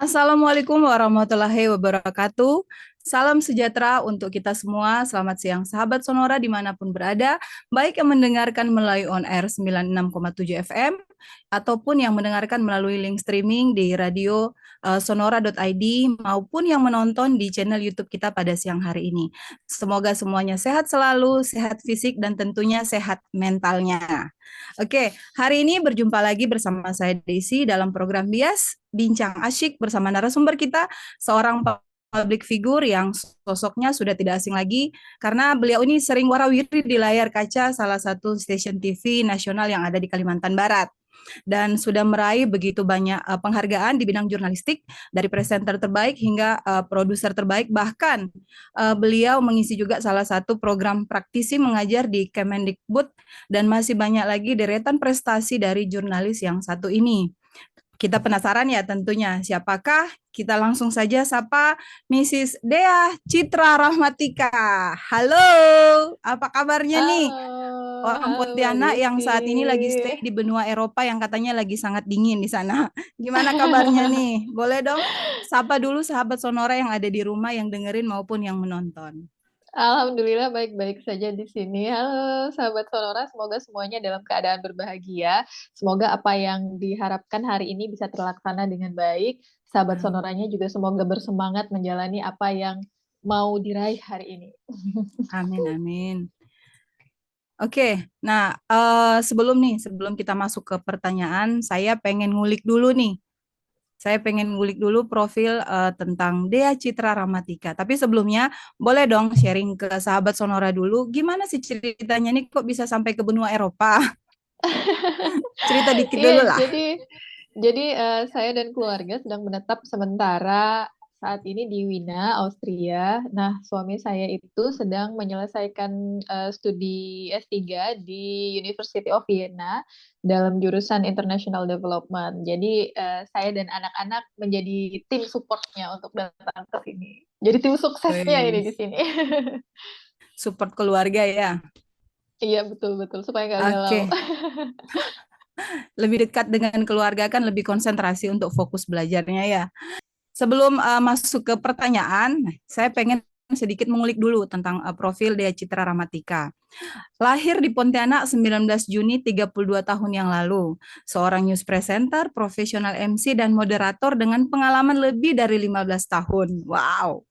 Assalamualaikum warahmatullahi wabarakatuh. Salam sejahtera untuk kita semua. Selamat siang sahabat Sonora dimanapun berada, baik yang mendengarkan melalui on air 96,7 FM ataupun yang mendengarkan melalui link streaming di radio sonora.id maupun yang menonton di channel YouTube kita pada siang hari ini. Semoga semuanya sehat selalu, sehat fisik dan tentunya sehat mentalnya. Oke, hari ini berjumpa lagi bersama saya Desi dalam program Bias Bincang Asyik bersama narasumber kita, seorang public figure yang sosoknya sudah tidak asing lagi karena beliau ini sering warawiri di layar kaca salah satu stasiun TV nasional yang ada di Kalimantan Barat dan sudah meraih begitu banyak penghargaan di bidang jurnalistik dari presenter terbaik hingga produser terbaik, bahkan beliau mengisi juga salah satu program praktisi mengajar di Kemendikbud dan masih banyak lagi deretan prestasi dari jurnalis yang satu ini. Kita penasaran ya tentunya siapakah? Kita langsung saja sapa Mrs. Dea Citra Rahmatika. Halo, apa kabarnya nih? Halo, Orang halo Mbak Pontianak yang Desi. saat ini lagi stay di benua Eropa yang katanya lagi sangat dingin di sana. Gimana kabarnya nih? Boleh dong sapa dulu sahabat Sonora yang ada di rumah yang dengerin maupun yang menonton. Alhamdulillah baik-baik saja di sini. Halo sahabat Sonora, semoga semuanya dalam keadaan berbahagia. Semoga apa yang diharapkan hari ini bisa terlaksana dengan baik. Sahabat Sonoranya juga semoga bersemangat menjalani apa yang mau diraih hari ini. Amin, amin. Oke, nah sebelum kita masuk ke pertanyaan, saya pengen ngulik dulu nih. Saya pengen ngulik dulu profil tentang Dea Citra Ramatika. Tapi sebelumnya, boleh dong sharing ke sahabat Sonora dulu, gimana sih ceritanya nih kok bisa sampai ke benua Eropa? Cerita dikit Iya, dulu lah. jadi saya dan keluarga sedang menetap sementara saat ini di Wina, Austria. Nah, suami saya itu sedang menyelesaikan studi S3 di University of Vienna dalam jurusan International Development. Jadi, saya dan anak-anak menjadi tim supportnya untuk datang ke sini. Jadi tim suksesnya ini Wih, di sini. support keluarga ya. Iya, betul-betul supaya nggak galau. Oke, lebih dekat dengan keluarga kan lebih konsentrasi untuk fokus belajarnya ya. Sebelum masuk ke pertanyaan, saya pengen sedikit mengulik dulu tentang profil Dea Citra Ramatika. Lahir di Pontianak 19 Juni 32 tahun yang lalu. Seorang news presenter, profesional MC, dan moderator dengan pengalaman lebih dari 15 tahun. Wow.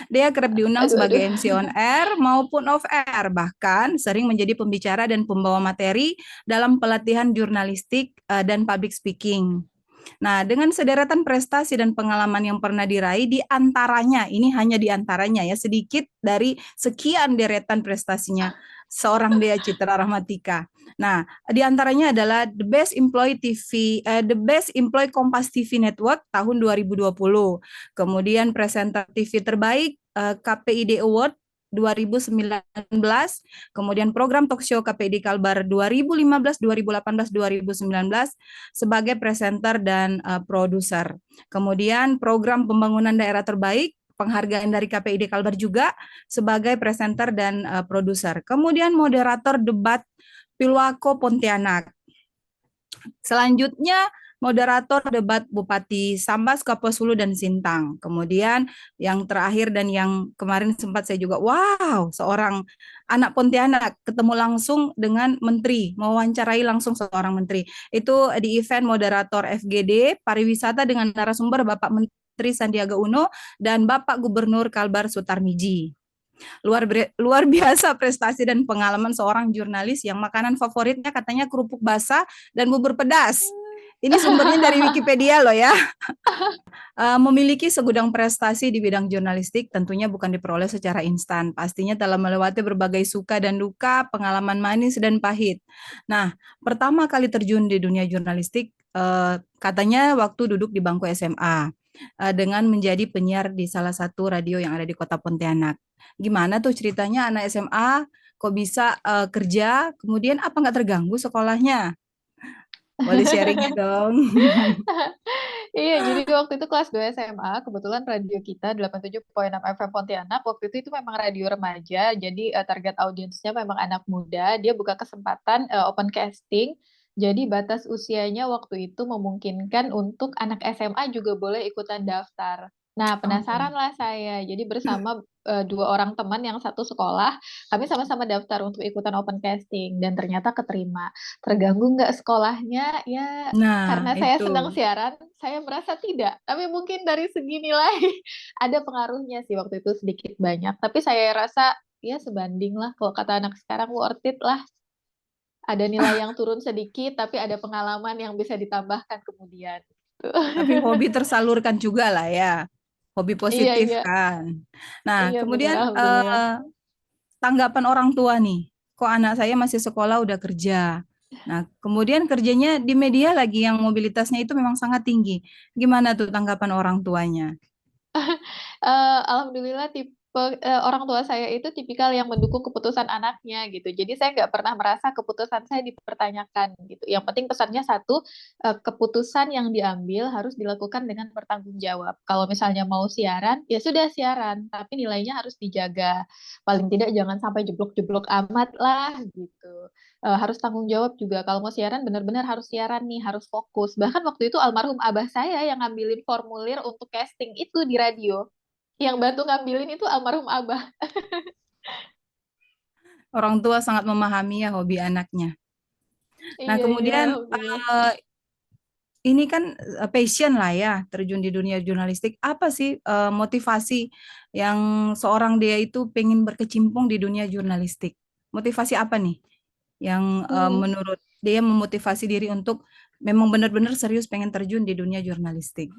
Dia kerap diundang Aduh, sebagai aduh. MC on air maupun off air, bahkan sering menjadi pembicara dan pembawa materi dalam pelatihan jurnalistik dan public speaking. Nah, dengan sederetan prestasi dan pengalaman yang pernah diraih, di antaranya, ini hanya di antaranya ya, sedikit dari sekian deretan prestasinya seorang Dea Citra Rahmatika. Nah, di antaranya adalah The Best Employee Kompas TV Network tahun 2020. Kemudian presenter TV terbaik KPID Award 2019, kemudian program talk show KPID Kalbar 2015, 2018, 2019 sebagai presenter dan produser. Kemudian program pembangunan daerah terbaik, penghargaan dari KPID Kalbar juga sebagai presenter dan produser. Kemudian moderator debat Pilwako Pontianak. Selanjutnya moderator debat Bupati Sambas, Kapuas Hulu, dan Sintang. Kemudian yang terakhir dan yang kemarin sempat saya juga, wow, seorang anak Pontianak ketemu langsung dengan menteri, mewawancarai langsung seorang menteri. Itu di event moderator FGD pariwisata dengan narasumber Bapak Menteri Sandiaga Uno dan Bapak Gubernur Kalbar Sutarmiji. Luar biasa prestasi dan pengalaman seorang jurnalis yang makanan favoritnya katanya kerupuk basah dan bubur pedas. Ini sumbernya dari Wikipedia loh ya. Memiliki segudang prestasi di bidang jurnalistik tentunya bukan diperoleh secara instan. Pastinya telah melewati berbagai suka dan duka, pengalaman manis dan pahit. Nah, pertama kali terjun di dunia jurnalistik katanya waktu duduk di bangku SMA dengan menjadi penyiar di salah satu radio yang ada di Kota Pontianak. Gimana tuh ceritanya anak SMA kok bisa kerja, kemudian apa nggak terganggu sekolahnya? Boleh sharingnya dong. Iya, jadi waktu itu kelas 2 SMA, kebetulan radio kita 87,6 FM Pontianak, waktu itu memang radio remaja, jadi target audiensnya memang anak muda, dia buka kesempatan open casting Jadi batas usianya waktu itu memungkinkan untuk anak SMA juga boleh ikutan daftar. Nah, Oh. penasaran lah saya. Jadi bersama dua orang teman yang satu sekolah, kami sama-sama daftar untuk ikutan open casting dan ternyata keterima. Terganggu nggak sekolahnya? Ya, Nah, karena saya itu. senang siaran, saya merasa tidak. Tapi mungkin dari segi nilai ada pengaruhnya sih waktu itu sedikit banyak. Tapi saya rasa ya sebanding lah kalau kata anak sekarang worth it lah. Ada nilai yang turun sedikit, tapi ada pengalaman yang bisa ditambahkan kemudian. Gitu. Tapi hobi tersalurkan juga lah ya. Hobi Iya, positif iya, kan. Nah, iya benar, kemudian alhamdulillah. tanggapan orang tua nih. Kok anak saya masih sekolah udah kerja. Nah, kemudian kerjanya di media lagi yang mobilitasnya itu memang sangat tinggi. Gimana tuh tanggapan orang tuanya? Alhamdulillah tipe orang tua saya itu tipikal yang mendukung keputusan anaknya gitu. Jadi saya nggak pernah merasa keputusan saya dipertanyakan gitu. Yang penting pesannya satu, keputusan yang diambil harus dilakukan dengan bertanggung jawab. Kalau misalnya mau siaran, ya sudah siaran, tapi nilainya harus dijaga. Paling tidak jangan sampai jeblok-jeblok amat lah gitu. Harus tanggung jawab juga. Kalau mau siaran benar-benar harus siaran nih, harus fokus. Bahkan waktu itu almarhum abah saya yang ngambilin formulir untuk casting itu di radio. Yang bantu ngambilin itu almarhum abah. Orang tua sangat memahami ya hobi anaknya. Nah, Iya, iya, kemudian alhamdulillah. ini kan passion lah ya, terjun di dunia jurnalistik. Apa sih motivasi yang seorang dia itu pengen berkecimpung di dunia jurnalistik? Motivasi apa nih yang Hmm, menurut dia memotivasi diri untuk memang benar-benar serius pengen terjun di dunia jurnalistik?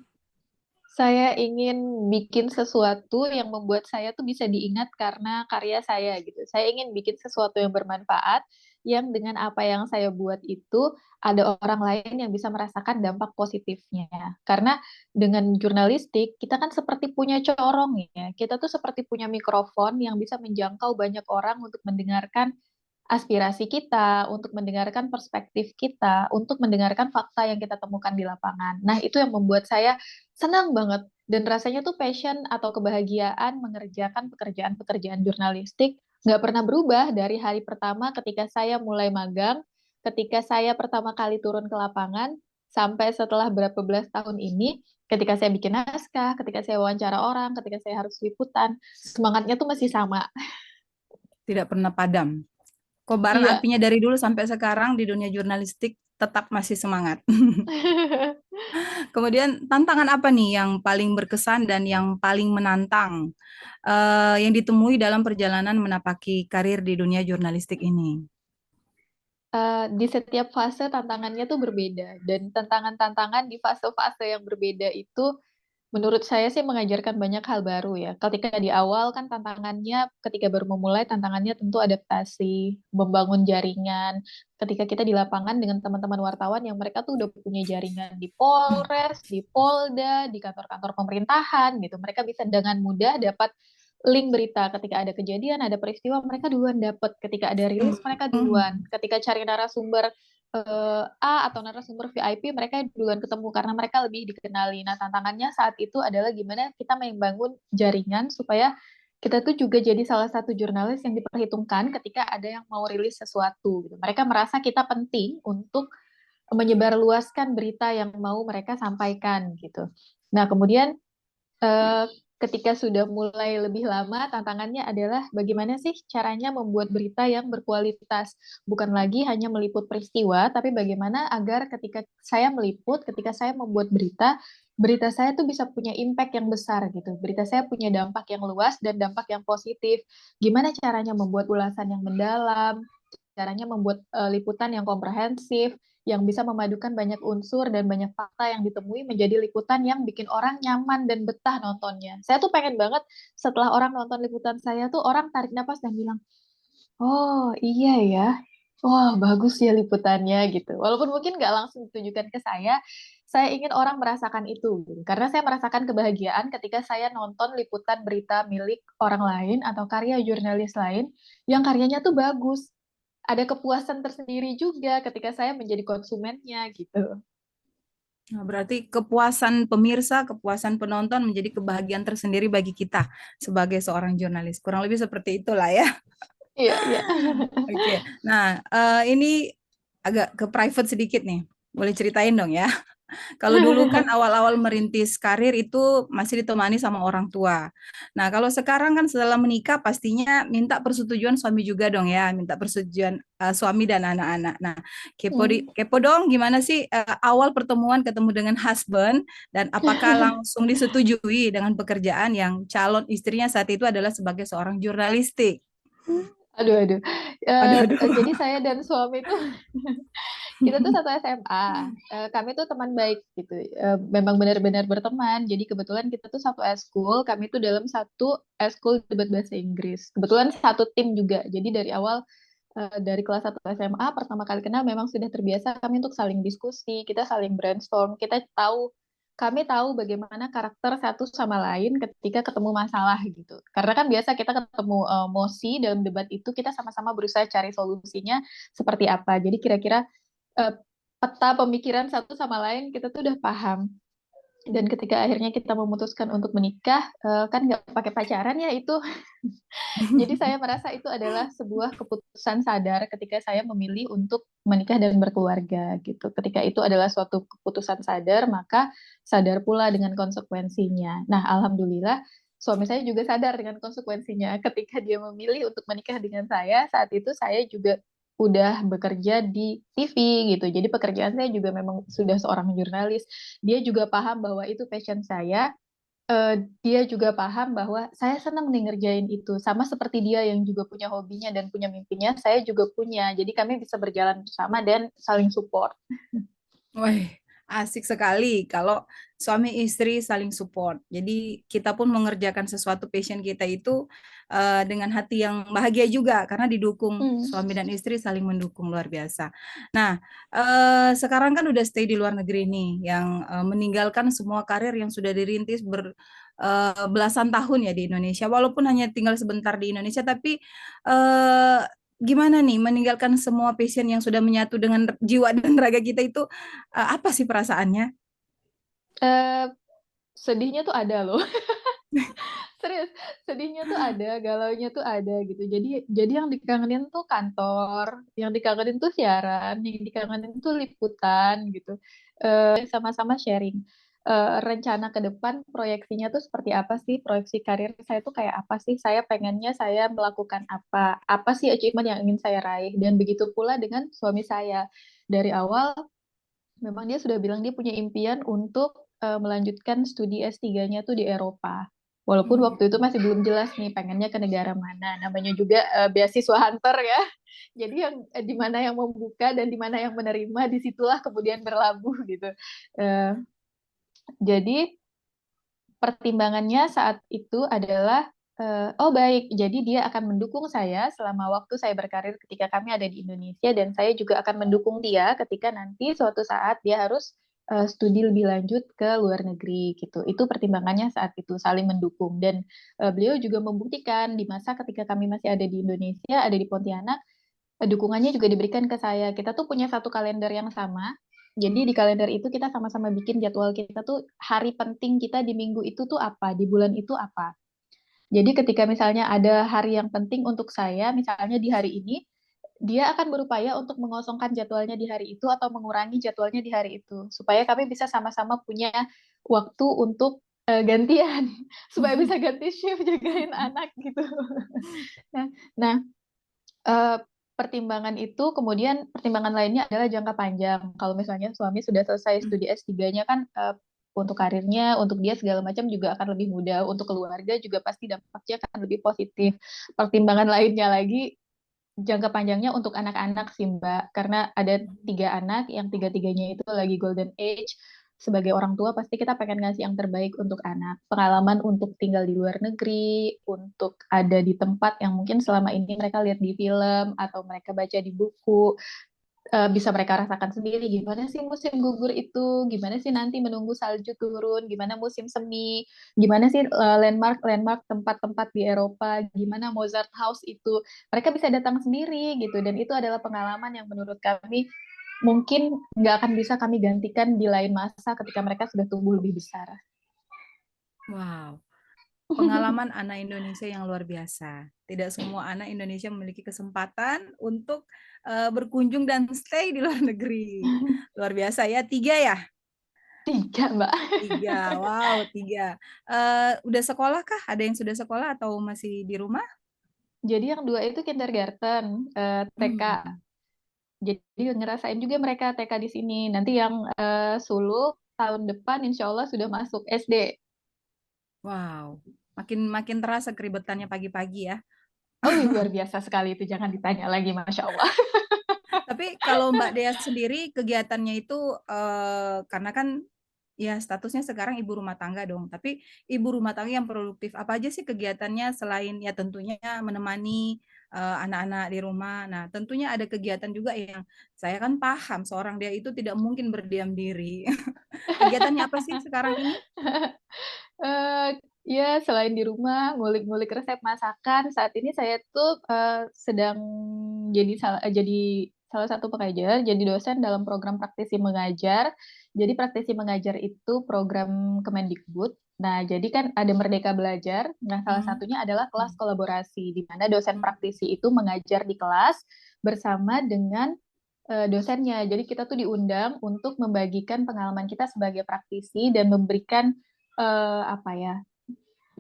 saya ingin bikin sesuatu yang membuat saya tuh bisa diingat karena karya saya gitu. Saya ingin bikin sesuatu yang bermanfaat, yang dengan apa yang saya buat itu ada orang lain yang bisa merasakan dampak positifnya. Karena dengan jurnalistik, kita kan seperti punya corong ya. Kita tuh seperti punya mikrofon yang bisa menjangkau banyak orang untuk mendengarkan aspirasi kita, untuk mendengarkan perspektif kita, untuk mendengarkan fakta yang kita temukan di lapangan. Nah, itu yang membuat saya senang banget. Dan rasanya tuh passion atau kebahagiaan mengerjakan pekerjaan-pekerjaan jurnalistik nggak pernah berubah dari hari pertama ketika saya mulai magang, ketika saya pertama kali turun ke lapangan, sampai setelah berapa belas tahun ini, ketika saya bikin naskah, ketika saya wawancara orang, ketika saya harus liputan, semangatnya tuh masih sama. Tidak pernah padam. Kobaran Iya. apinya dari dulu sampai sekarang di dunia jurnalistik tetap masih semangat. Kemudian tantangan apa nih yang paling berkesan dan yang paling menantang yang ditemui dalam perjalanan menapaki karir di dunia jurnalistik ini? Di setiap fase tantangannya tuh berbeda dan tantangan-tantangan di fase-fase yang berbeda itu menurut saya sih mengajarkan banyak hal baru ya. Ketika di awal kan tantangannya ketika baru memulai tantangannya tentu adaptasi, membangun jaringan. Ketika kita di lapangan dengan teman-teman wartawan yang mereka tuh udah punya jaringan di Polres, di Polda, di kantor-kantor pemerintahan gitu. Mereka bisa dengan mudah dapat link berita ketika ada kejadian, ada peristiwa, mereka duluan dapat. Ketika ada rilis, mereka duluan. Ketika cari narasumber A atau narasumber VIP, mereka duluan ketemu karena mereka lebih dikenali. Nah, tantangannya saat itu adalah gimana kita membangun jaringan supaya kita tuh juga jadi salah satu jurnalis yang diperhitungkan ketika ada yang mau rilis sesuatu. Gitu. Mereka merasa kita penting untuk menyebarluaskan berita yang mau mereka sampaikan gitu. Nah, kemudian eh, ketika sudah mulai lebih lama, tantangannya adalah bagaimana sih caranya membuat berita yang berkualitas. Bukan lagi hanya meliput peristiwa, tapi bagaimana agar ketika saya meliput, ketika saya membuat berita, berita saya tuh bisa punya impact yang besar gitu. Berita saya punya dampak yang luas dan dampak yang positif. Gimana caranya membuat ulasan yang mendalam, caranya membuat liputan yang komprehensif, yang bisa memadukan banyak unsur dan banyak fakta yang ditemui menjadi liputan yang bikin orang nyaman dan betah nontonnya. Saya tuh pengen banget setelah orang nonton liputan saya tuh orang tarik napas dan bilang, oh iya ya, wah bagus ya liputannya gitu. Walaupun mungkin nggak langsung ditujukan ke saya ingin orang merasakan itu. Gitu. Karena saya merasakan kebahagiaan ketika saya nonton liputan berita milik orang lain atau karya jurnalis lain yang karyanya tuh bagus, ada kepuasan tersendiri juga ketika saya menjadi konsumennya gitu. Nah, berarti kepuasan pemirsa, kepuasan penonton menjadi kebahagiaan tersendiri bagi kita sebagai seorang jurnalis. Kurang lebih seperti itulah ya. Iya, iya. Oke. Nah, ini agak ke private sedikit nih. Boleh ceritain dong ya? Kalau dulu kan awal-awal merintis karir itu masih ditemani sama orang tua. Nah, kalau sekarang kan setelah menikah pastinya minta persetujuan suami juga dong ya, minta persetujuan suami dan anak-anak. Nah, Hmm. kepo dong gimana sih awal pertemuan ketemu dengan husband dan apakah langsung disetujui dengan pekerjaan yang calon istrinya saat itu adalah sebagai seorang jurnalistik. Aduh, aduh. Aduh, aduh. Jadi saya dan suami tuh kita tuh satu SMA. Kami tuh teman baik gitu. Memang benar-benar berteman. Jadi kebetulan kita tuh satu eskul. Kami tuh dalam satu eskul debat bahasa Inggris. Kebetulan satu tim juga. Jadi dari awal dari kelas 1 SMA pertama kali kenal memang sudah terbiasa kami untuk saling diskusi, kita saling brainstorm, kami tahu bagaimana karakter satu sama lain ketika ketemu masalah gitu. Karena kan biasa kita ketemu mosi dalam debat itu kita sama-sama berusaha cari solusinya seperti apa. Jadi kira-kira eh, peta pemikiran satu sama lain kita tuh udah paham. Dan ketika akhirnya kita memutuskan untuk menikah, kan nggak pakai pacaran ya itu. Jadi saya merasa itu adalah sebuah keputusan sadar ketika saya memilih untuk menikah dan berkeluarga gitu. Ketika itu adalah suatu keputusan sadar, maka sadar pula dengan konsekuensinya. Nah, alhamdulillah suami saya juga sadar dengan konsekuensinya. Ketika dia memilih untuk menikah dengan saya, saat itu saya juga udah bekerja di TV gitu. Jadi pekerjaan saya juga memang sudah seorang jurnalis. Dia juga paham bahwa itu passion saya, eh, dia juga paham bahwa saya senang nih ngerjain itu. Sama seperti dia yang juga punya hobinya dan punya mimpinya, saya juga punya. Jadi kami bisa berjalan bersama dan saling support. Wah, asik sekali kalau suami istri saling support. Jadi kita pun mengerjakan sesuatu passion kita itu dengan hati yang bahagia juga karena didukung Hmm. suami dan istri saling mendukung luar biasa. Nah, sekarang kan udah stay di luar negeri nih, yang meninggalkan semua karir yang sudah dirintis belasan tahun ya di Indonesia. Walaupun hanya tinggal sebentar di Indonesia, tapi eh, gimana nih meninggalkan semua passion yang sudah menyatu dengan jiwa dan raga kita itu apa sih perasaannya? Eh, Sedihnya tuh ada loh. Serius, sedihnya tuh ada, galaunya tuh ada gitu. Jadi yang dikangenin tuh kantor, yang dikangenin tuh siaran, yang dikangenin tuh liputan gitu. Sama-sama sharing. Rencana ke depan, proyeksinya tuh seperti apa sih? Proyeksi karir saya tuh kayak apa sih? Saya pengennya saya melakukan apa? Apa sih achievement yang ingin saya raih? Dan begitu pula dengan suami saya. Dari awal, memang dia sudah bilang dia punya impian untuk melanjutkan studi S3-nya tuh di Eropa. Walaupun Hmm. waktu itu masih belum jelas nih pengennya ke negara mana. Namanya juga beasiswa hunter ya. Jadi yang di mana yang membuka dan di mana yang menerima, disitulah kemudian berlabuh gitu. Eh, jadi pertimbangannya saat itu adalah, oh baik, jadi dia akan mendukung saya selama waktu saya berkarir ketika kami ada di Indonesia, dan saya juga akan mendukung dia ketika nanti suatu saat dia harus studi lebih lanjut ke luar negeri gitu. Itu pertimbangannya saat itu, saling mendukung. Dan beliau juga membuktikan di masa ketika kami masih ada di Indonesia, ada di Pontianak, dukungannya juga diberikan ke saya. Kita tuh punya satu kalender yang sama. Jadi di kalender itu kita sama-sama bikin jadwal kita tuh hari penting kita di minggu itu tuh apa, di bulan itu apa. Jadi ketika misalnya ada hari yang penting untuk saya, misalnya di hari ini, dia akan berupaya untuk mengosongkan jadwalnya di hari itu atau mengurangi jadwalnya di hari itu, supaya kami bisa sama-sama punya waktu untuk gantian, supaya bisa ganti shift jagain anak gitu. Nah, nah, eh, pertimbangan itu kemudian pertimbangan lainnya adalah jangka panjang. Kalau misalnya suami sudah selesai studi S3-nya kan, untuk karirnya, untuk dia segala macam juga akan lebih mudah. Untuk keluarga juga pasti dampaknya akan lebih positif. Pertimbangan lainnya lagi, jangka panjangnya untuk anak-anak sih Mbak, karena ada 3 anak yang tiga-tiganya itu lagi golden age. Sebagai orang tua pasti kita pengen ngasih yang terbaik untuk anak. Pengalaman untuk tinggal di luar negeri, untuk ada di tempat yang mungkin selama ini mereka lihat di film atau mereka baca di buku, bisa mereka rasakan sendiri gimana sih musim gugur itu, gimana sih nanti menunggu salju turun, gimana musim semi, gimana sih landmark-landmark tempat-tempat di Eropa, gimana Mozart House itu. Mereka bisa datang sendiri gitu, dan itu adalah pengalaman yang menurut kami mungkin nggak akan bisa kami gantikan di lain masa ketika mereka sudah tumbuh lebih besar. Wow, pengalaman anak Indonesia yang luar biasa. Tidak semua anak Indonesia memiliki kesempatan untuk berkunjung dan stay di luar negeri. Luar biasa ya, 3 ya? 3, Mbak. 3, wow 3. Udah sekolah kah? Ada yang sudah sekolah atau masih di rumah? Jadi yang 2 itu kindergarten, TK. Hmm. Jadi ngerasain juga mereka TK di sini. Nanti yang sulung tahun depan insya Allah sudah masuk SD. Wow, makin terasa keribetannya pagi-pagi ya. Oh, luar biasa sekali itu, jangan ditanya lagi, Masya Allah. Tapi kalau Mbak Dea sendiri kegiatannya itu karena kan ya statusnya sekarang ibu rumah tangga dong. Tapi ibu rumah tangga yang produktif apa aja sih kegiatannya selain ya tentunya menemani anak-anak di rumah. Nah, tentunya ada kegiatan juga yang saya kan paham seorang dia itu tidak mungkin berdiam diri. Kegiatannya apa sih sekarang ini? Eh, ya, selain di rumah ngulik-ngulik resep masakan, saat ini saya tuh sedang jadi salah satu pengajar, jadi dosen dalam program praktisi mengajar. Jadi praktisi mengajar itu program Kemendikbud. Nah, jadi kan ada Merdeka Belajar. Nah, salah Hmm. satunya adalah kelas Hmm. kolaborasi, di mana dosen Hmm. praktisi itu mengajar di kelas bersama dengan dosennya. Jadi kita tuh diundang untuk membagikan pengalaman kita sebagai praktisi dan memberikan apa ya,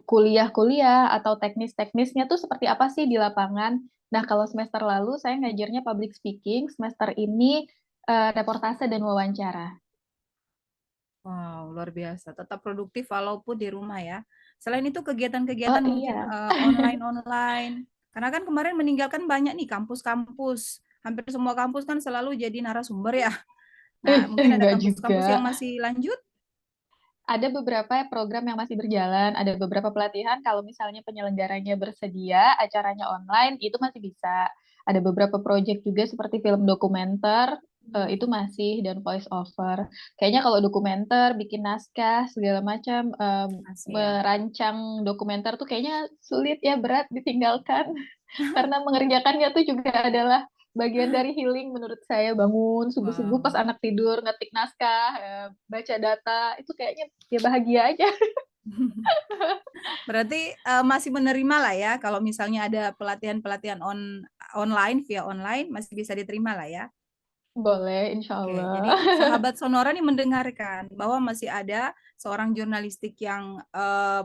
kuliah-kuliah atau teknis-teknisnya tuh seperti apa sih di lapangan. Nah, kalau semester lalu saya ngajarnya public speaking, semester ini reportase dan wawancara. Wow, luar biasa. Tetap produktif walaupun di rumah ya. Selain itu Oh kegiatan-kegiatan mungkin iya, online-online. Karena kan kemarin meninggalkan banyak nih kampus-kampus. Hampir semua kampus kan selalu jadi narasumber ya. Nah, mungkin ada enggak kampus-kampus yang juga. masih lanjut. Ada beberapa program yang masih berjalan, ada beberapa pelatihan kalau misalnya penyelenggaranya bersedia, acaranya online, itu masih bisa. Ada beberapa proyek juga seperti film dokumenter, itu masih, dan voice over. Kayaknya kalau dokumenter, bikin naskah, segala macam, Masih ya. merancang dokumenter tuh kayaknya sulit ya, berat ditinggalkan. Karena mengerjakannya tuh juga adalah bagian dari healing menurut saya. Bangun subuh-subuh pas Wow. anak tidur, ngetik naskah, baca data, itu kayaknya ya bahagia aja. Berarti masih menerima lah ya kalau misalnya ada pelatihan-pelatihan online via online masih bisa diterima lah ya. Boleh, insya Oke, Allah. jadi sahabat Sonora nih mendengarkan bahwa masih ada seorang jurnalistik yang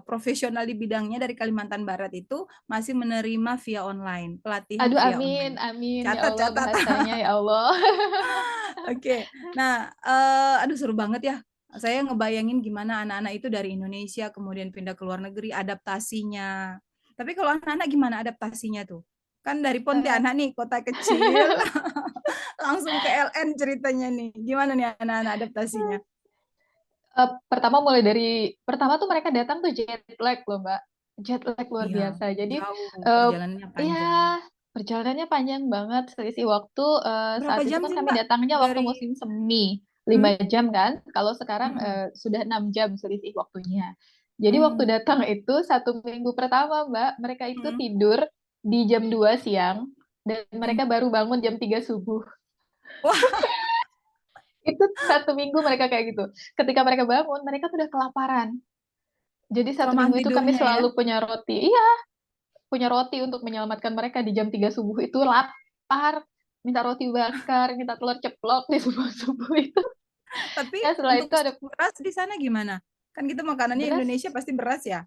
profesional di bidangnya dari Kalimantan Barat itu masih menerima via online, pelatihan Aduh, via amin, online. amin. Ya Catat, Allah, catat. bahasanya ya Allah. Oke, nah, aduh seru banget ya. Saya ngebayangin gimana anak-anak itu dari Indonesia kemudian pindah ke luar negeri, adaptasinya. Tapi kalau anak-anak gimana adaptasinya tuh? Kan dari Eh, Pontianak nih, kota kecil, langsung ke LN ceritanya nih. Gimana nih anak-anak adaptasinya? pertama tuh mereka datang tuh jet lag loh, Mbak. Jet lag luar Iya, biasa. Jadi, jauh, eh, perjalanannya ya panjang. perjalanannya panjang banget. Selisih waktu Berapa saat itu jam kan sih kami Mbak datangnya waktu dari musim semi, hmm? 5 jam kan. Kalau sekarang Mm-mm. sudah 6 jam selisih waktunya. Jadi waktu Hmm. datang itu 1 minggu pertama, Mbak, mereka itu Hmm. tidur di jam 2 siang dan Hmm. mereka baru bangun jam 3 subuh. Wah, Itu 1 minggu mereka kayak gitu. Ketika mereka bangun, mereka tuh udah kelaparan. Jadi satu kelamaan minggu itu kami tidurnya ya. selalu punya roti. Iya, punya roti untuk menyelamatkan mereka di jam 3 subuh itu lapar. Minta roti bakar, minta telur ceplok di subuh-subuh itu. Tapi Ya setelah untuk itu ada stok beras di sana gimana? Kan kita makanannya beras. Indonesia pasti beras ya.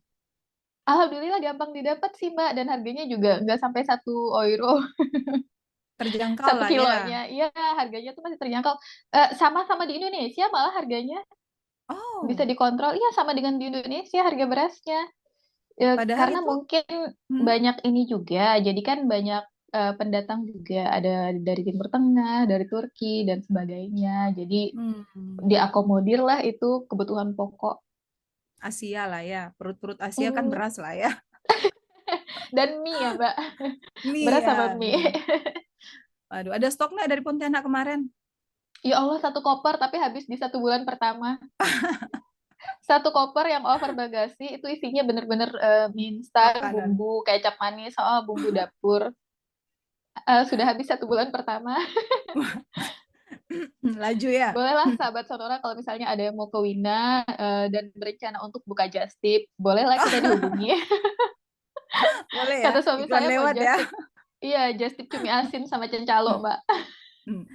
Alhamdulillah gampang didapat sih Mbak. Dan harganya juga nggak sampai 1 euro Terjangkau satu lah ya. kilonya. Iya, harganya tuh masih terjangkau. Sama-sama di Indonesia malah harganya bisa Oh, dikontrol. Iya, sama dengan di Indonesia harga berasnya. Ya, padahal karena itu mungkin hmm, banyak ini juga, jadi kan banyak pendatang juga, ada dari Timur Tengah, dari Turki dan sebagainya. Jadi hmm, diakomodir lah itu kebutuhan pokok. Asia lah ya. Perut-perut Asia kan Mm, beras lah ya. dan mie ya, Mbak. Mie Beras sama ya, mie. mie. Waduh, ada stok nggak dari Pontianak kemarin? Ya Allah, 1 koper tapi habis di 1 bulan pertama. 1 koper yang over bagasi itu isinya bener-bener mie instan, Makanan. bumbu kecap manis, sama bumbu dapur. Sudah habis 1 bulan pertama. Laju ya. Bolehlah sahabat Sonora kalau misalnya ada yang mau ke Wina dan berencana untuk buka just tip, bolehlah kita dihubungi. Boleh ya. Kata suami Iklan saya mau lewat just ya. tip. Iya, just tip cumi asin sama cencalo, Mbak.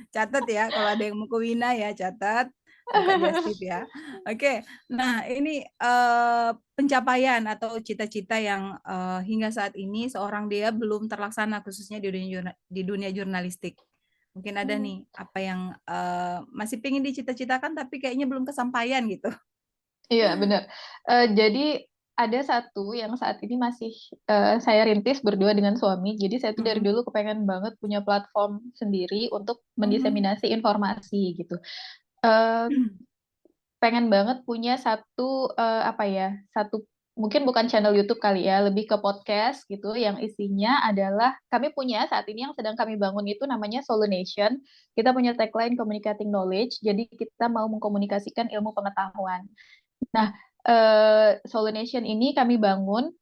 Catat ya, kalau ada yang mau ke Wina ya, catat buka Justip ya. Oke, nah ini pencapaian atau cita-cita yang hingga saat ini seorang Dea belum terlaksana khususnya di dunia jurnalistik. Mungkin ada Hmm. nih apa yang masih pengen dicita-citakan tapi kayaknya belum kesampaian gitu. Iya, benar. Jadi ada satu yang saat ini masih saya rintis berdua dengan suami. Jadi saya tuh dari Mhm. dulu kepengen banget punya platform sendiri untuk Mhm. mendiseminasi informasi gitu. Eh, Pengen banget punya satu apa ya, satu mungkin bukan channel YouTube kali ya, lebih ke podcast gitu yang isinya adalah kami punya saat ini yang sedang kami bangun itu namanya Solunation. Kita punya tagline Communicating Knowledge. Jadi kita mau mengkomunikasikan ilmu pengetahuan. Nah, Solunation ini kami bangun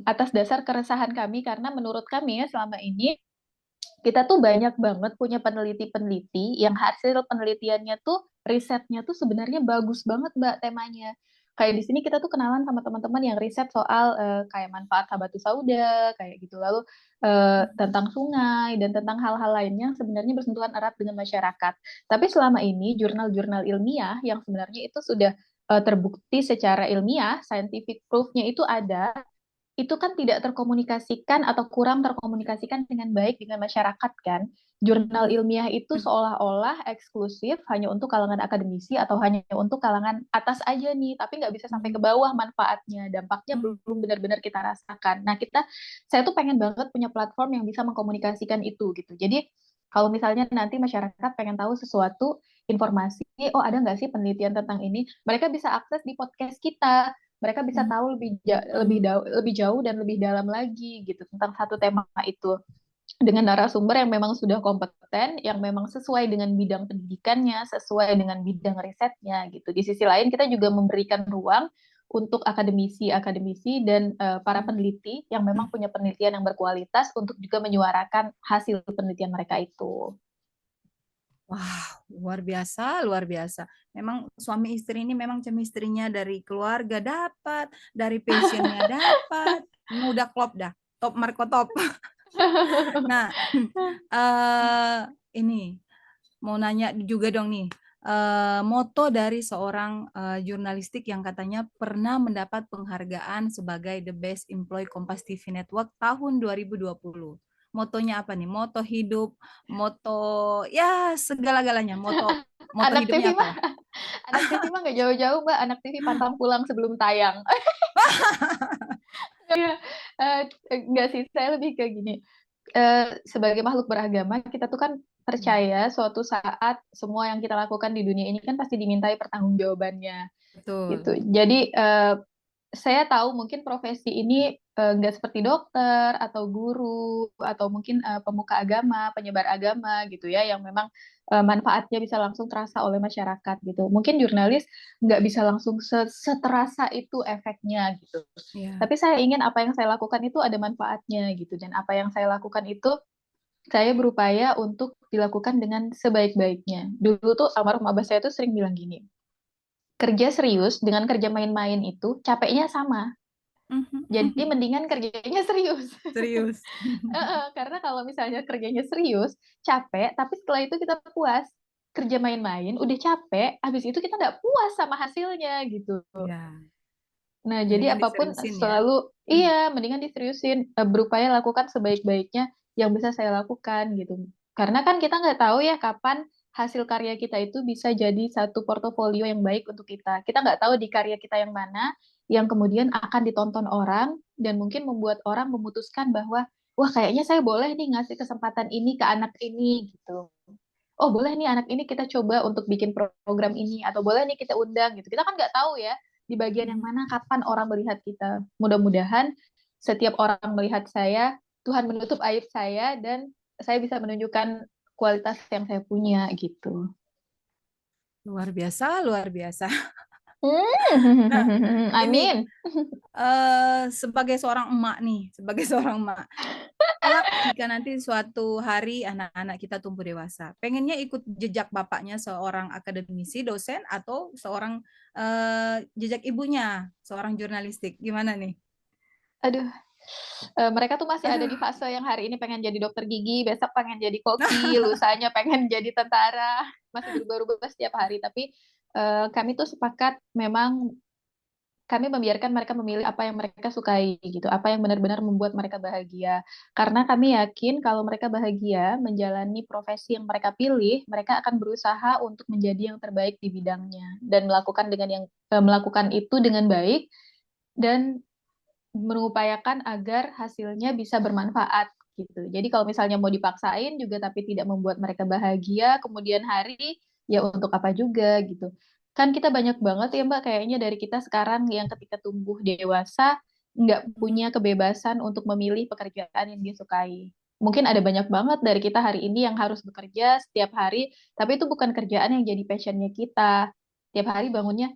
atas dasar keresahan kami karena menurut kami ya selama ini kita tuh banyak banget punya peneliti-peneliti yang hasil penelitiannya tuh risetnya tuh sebenarnya bagus banget Mbak temanya. Kayak di sini kita tuh kenalan sama teman-teman yang riset soal kayak manfaat habatus sauda kayak gitu. Lalu tentang sungai dan tentang hal-hal lainnya yang sebenarnya bersentuhan erat dengan masyarakat. Tapi selama ini jurnal-jurnal ilmiah yang sebenarnya itu sudah terbukti secara ilmiah, scientific proof-nya itu ada, itu kan tidak terkomunikasikan atau kurang terkomunikasikan dengan baik dengan masyarakat kan. Jurnal ilmiah itu seolah-olah eksklusif hanya untuk kalangan akademisi atau hanya untuk kalangan atas aja nih, tapi nggak bisa sampai ke bawah manfaatnya, dampaknya belum benar-benar kita rasakan. Nah saya tuh pengen banget punya platform yang bisa mengkomunikasikan itu gitu. Jadi kalau misalnya nanti masyarakat pengen tahu sesuatu informasi, oh ada nggak sih penelitian tentang ini, mereka bisa akses di podcast kita, mereka bisa tahu lebih jauh dan lebih dalam lagi gitu tentang satu tema itu dengan narasumber yang memang sudah kompeten, yang memang sesuai dengan bidang pendidikannya, sesuai dengan bidang risetnya gitu. Di sisi lain kita juga memberikan ruang untuk akademisi-akademisi dan para peneliti yang memang punya penelitian yang berkualitas untuk juga menyuarakan hasil penelitian mereka itu. Wah, luar biasa, luar biasa. Memang suami istri ini memang chemistry-nya dari keluarga dapat, dari passionnya dapat. Udah klop dah, top Marco top. Nah, ini mau nanya juga dong nih. Moto dari seorang jurnalistik yang katanya pernah mendapat penghargaan sebagai The Best Employee Kompas TV Network tahun 2020. Motonya apa nih? Moto hidup, moto ya segala-galanya. Moto Anak TV hidupnya mah, apa? anak TV mah nggak jauh-jauh Mbak. Anak TV pantang pulang sebelum tayang. Iya, eh, enggak sih, saya lebih ke gini. Sebagai makhluk beragama, kita tuh kan percaya suatu saat semua yang kita lakukan di dunia ini kan pasti dimintai pertanggungjawabannya gitu. Betul. Jadi saya tahu mungkin profesi ini nggak seperti dokter atau guru atau mungkin pemuka agama, penyebar agama gitu ya, yang memang manfaatnya bisa langsung terasa oleh masyarakat gitu. Mungkin jurnalis nggak bisa langsung seterasa itu efeknya gitu. Ya. Tapi saya ingin apa yang saya lakukan itu ada manfaatnya gitu, dan apa yang saya lakukan itu saya berupaya untuk dilakukan dengan sebaik-baiknya. Dulu tuh almarhum abah saya tuh sering bilang gini, kerja serius dengan kerja main-main itu capeknya sama. Jadi mendingan kerjanya serius. Serius. Karena kalau misalnya kerjanya serius, capek, tapi setelah itu kita puas. Kerja main-main, udah capek, habis itu kita nggak puas sama hasilnya gitu. Ya, Nah, jadi mendingan apapun diseriusin ya. selalu, iya, mendingan diseriusin, berupaya lakukan sebaik-baiknya yang bisa saya lakukan gitu. Karena kan kita nggak tahu ya kapan hasil karya kita itu bisa jadi satu portofolio yang baik untuk kita. Kita nggak tahu di karya kita yang mana yang kemudian akan ditonton orang dan mungkin membuat orang memutuskan bahwa, wah kayaknya saya boleh nih ngasih kesempatan ini ke anak ini gitu. Oh boleh nih anak ini kita coba untuk bikin program ini atau boleh nih kita undang gitu. Kita kan nggak tahu ya di bagian yang mana kapan orang melihat kita. Mudah-mudahan setiap orang melihat saya, Tuhan menutup aib saya dan saya bisa menunjukkan kualitas yang saya punya gitu. Luar biasa, luar biasa. Nah, ini Amin. sebagai seorang emak nih, sebagai seorang emak, kelak jika nanti suatu hari anak-anak kita tumbuh dewasa, pengennya ikut jejak bapaknya seorang akademisi, dosen, atau seorang jejak ibunya, seorang jurnalistik, gimana nih? Aduh, Mereka tuh masih ada Aduh. di fase yang hari ini pengen jadi dokter gigi, besok pengen jadi koki, lusanya pengen jadi tentara, masih berubah-ubah setiap hari. Tapi kami tuh sepakat memang kami membiarkan mereka memilih apa yang mereka sukai gitu, apa yang benar-benar membuat mereka bahagia. Karena kami yakin kalau mereka bahagia menjalani profesi yang mereka pilih, mereka akan berusaha untuk menjadi yang terbaik di bidangnya dan melakukan itu dengan baik dan mengupayakan agar hasilnya bisa bermanfaat gitu. Jadi kalau misalnya mau dipaksain juga tapi tidak membuat mereka bahagia, kemudian hari ya untuk apa juga gitu. Kan kita banyak banget ya Mbak kayaknya dari kita sekarang yang ketika tumbuh dewasa nggak punya kebebasan untuk memilih pekerjaan yang dia sukai. Mungkin ada banyak banget dari kita hari ini yang harus bekerja setiap hari, tapi itu bukan kerjaan yang jadi passionnya kita. Tiap hari bangunnya,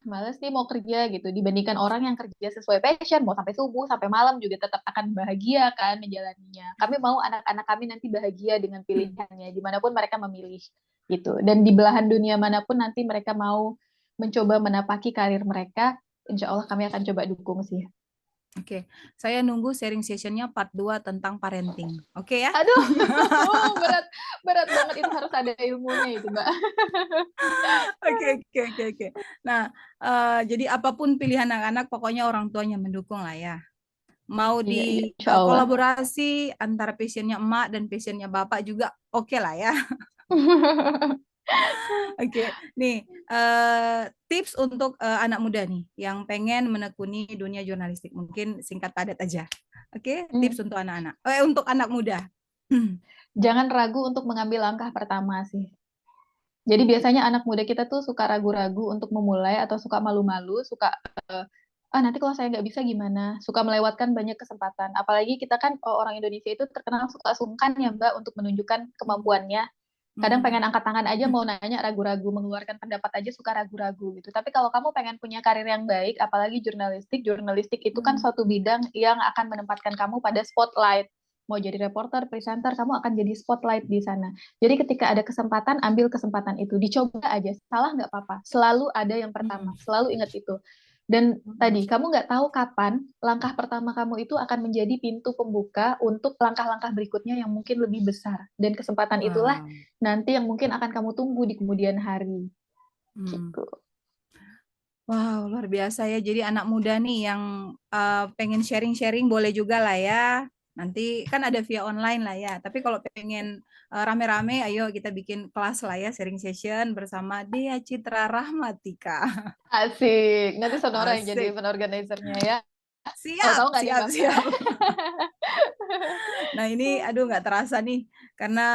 males nih mau kerja gitu. Dibandingkan orang yang kerja sesuai passion, mau sampai subuh, sampai malam juga tetap akan bahagia kan menjalaninya. Kami mau anak-anak kami nanti bahagia dengan pilihannya, dimanapun mereka memilih gitu. Dan di belahan dunia manapun nanti mereka mau mencoba menapaki karir mereka, insya Allah kami akan coba dukung sih. Oke, saya nunggu sharing sessionnya part 2 tentang parenting. Oke ya? Aduh, berat berat banget itu harus ada ilmunya itu, Mbak. Oke, oke, oke, oke. Nah, jadi apapun pilihan anak-anak, pokoknya orang tuanya mendukung lah ya. Mau Iya, iya, di insya Allah. kolaborasi antara passionnya emak dan passionnya bapak juga oke lah ya. Oke, nih tips untuk anak muda nih yang pengen menekuni dunia jurnalistik. Mungkin singkat padat aja. Oke, tips untuk anak-anak. Untuk anak muda. Jangan ragu untuk mengambil langkah pertama sih. Jadi biasanya anak muda kita tuh suka ragu-ragu untuk memulai atau suka malu-malu, suka nanti kalau saya nggak bisa gimana, suka melewatkan banyak kesempatan. Apalagi kita kan orang Indonesia itu terkenal suka sungkan ya Mbak untuk menunjukkan kemampuannya. Kadang Hmm. pengen angkat tangan aja mau nanya ragu-ragu, mengeluarkan pendapat aja suka ragu-ragu gitu. Tapi kalau kamu pengen punya karir yang baik, apalagi jurnalistik itu kan Hmm. suatu bidang yang akan menempatkan kamu pada spotlight. Mau jadi reporter, presenter, kamu akan jadi spotlight di sana. Jadi ketika ada kesempatan, ambil kesempatan itu. Dicoba aja, salah nggak apa-apa. Selalu ada yang Hmm. pertama, selalu ingat itu. Dan Hmm. tadi, kamu nggak tahu kapan langkah pertama kamu itu akan menjadi pintu pembuka untuk langkah-langkah berikutnya yang mungkin lebih besar. Dan kesempatan itulah Wow. nanti yang mungkin akan kamu tunggu di kemudian hari. Hmm. Gitu. Wow, luar biasa ya. Jadi anak muda nih yang pengen sharing-sharing boleh juga lah ya. Nanti kan ada via online lah ya. Tapi kalau pengen rame-rame, ayo kita bikin kelas lah ya, sharing session bersama Dea Citra Rahmatika. Asik. Nanti Sonora yang jadi Asik. penorganisernya ya. Siap, Tahu-tahu nggak siap, diundang. siap. Nah ini, aduh nggak terasa nih, karena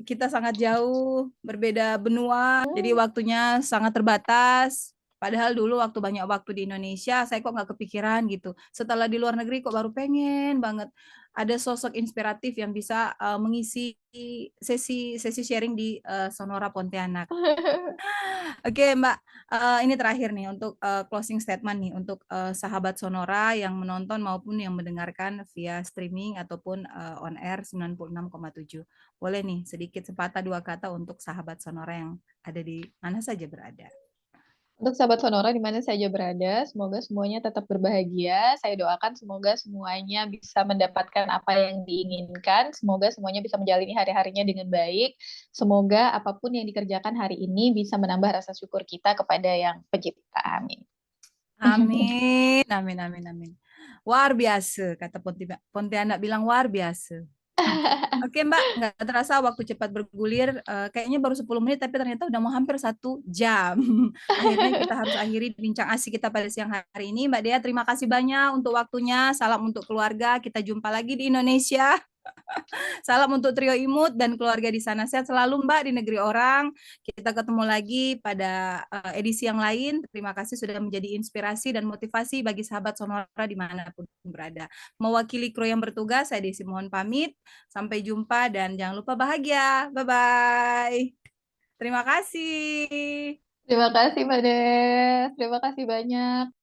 kita sangat jauh, berbeda benua, jadi waktunya sangat terbatas. Padahal dulu waktu banyak waktu di Indonesia, saya kok nggak kepikiran gitu. Setelah di luar negeri kok baru pengen banget ada sosok inspiratif yang bisa mengisi sesi sesi sharing di Sonora Pontianak. Oke, Mbak, ini terakhir nih untuk closing statement nih untuk sahabat Sonora yang menonton maupun yang mendengarkan via streaming ataupun on air 96,7. Boleh nih sedikit sepatah dua kata untuk sahabat Sonora yang ada di mana saja berada. Untuk sahabat Sonora di mana saja berada, semoga semuanya tetap berbahagia. Saya doakan semoga semuanya bisa mendapatkan apa yang diinginkan. Semoga semuanya bisa menjalani hari-harinya dengan baik. Semoga apapun yang dikerjakan hari ini bisa menambah rasa syukur kita kepada Yang Pencipta. Amin. Amin, amin, amin, amin. Luar biasa, kata Pontianak bilang luar biasa. Oke Mbak, nggak terasa waktu cepat bergulir. Kayaknya baru 10 menit, tapi ternyata udah mau hampir 1 jam. Akhirnya kita harus akhiri bincang asik kita pada siang hari ini. Mbak Dea, terima kasih banyak untuk waktunya. Salam untuk keluarga. Kita jumpa lagi di Indonesia. Salam untuk Trio Imut dan keluarga di sana. Sehat selalu Mbak di negeri orang. Kita ketemu lagi pada edisi yang lain. Terima kasih sudah menjadi inspirasi dan motivasi bagi sahabat Sonora dimanapun berada. Mewakili kru yang bertugas, saya Desi mohon pamit. Sampai jumpa dan jangan lupa bahagia. Bye-bye. Terima kasih. Terima kasih, Mbak Des. Terima kasih banyak.